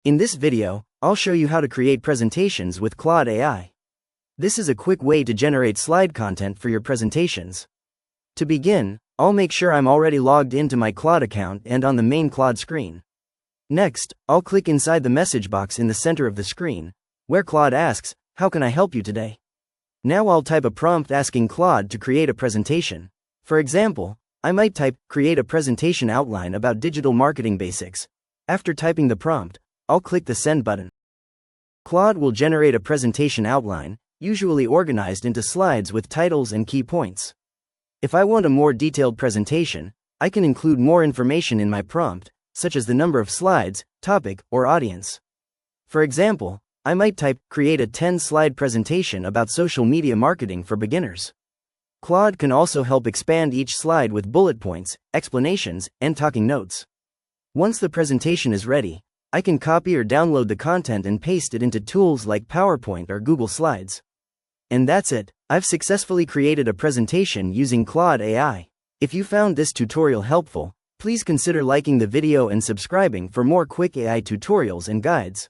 In this video, I'll show you how to create presentations with Claude AI. This is a quick way to generate slide content for your presentations. To begin, I'll make sure I'm already logged into my Claude account and on the main Claude screen. Next, I'll click inside the message box in the center of the screen, where Claude asks, "How can I help you today?" Now I'll type a prompt asking Claude to create a presentation. For example, I might type, "Create a presentation outline about digital marketing basics." After typing the prompt, I'll click the send button. Claude will generate a presentation outline, usually organized into slides with titles and key points. If I want a more detailed presentation, I can include more information in my prompt, such as the number of slides, topic, or audience. For example, I might type, "Create a 10-slide presentation about social media marketing for beginners." Claude can also help expand each slide with bullet points, explanations, and talking notes. Once the presentation is ready, I can copy or download the content and paste it into tools like PowerPoint or Google Slides. And that's it. I've successfully created a presentation using Claude AI. If you found this tutorial helpful, please consider liking the video and subscribing for more quick AI tutorials and guides.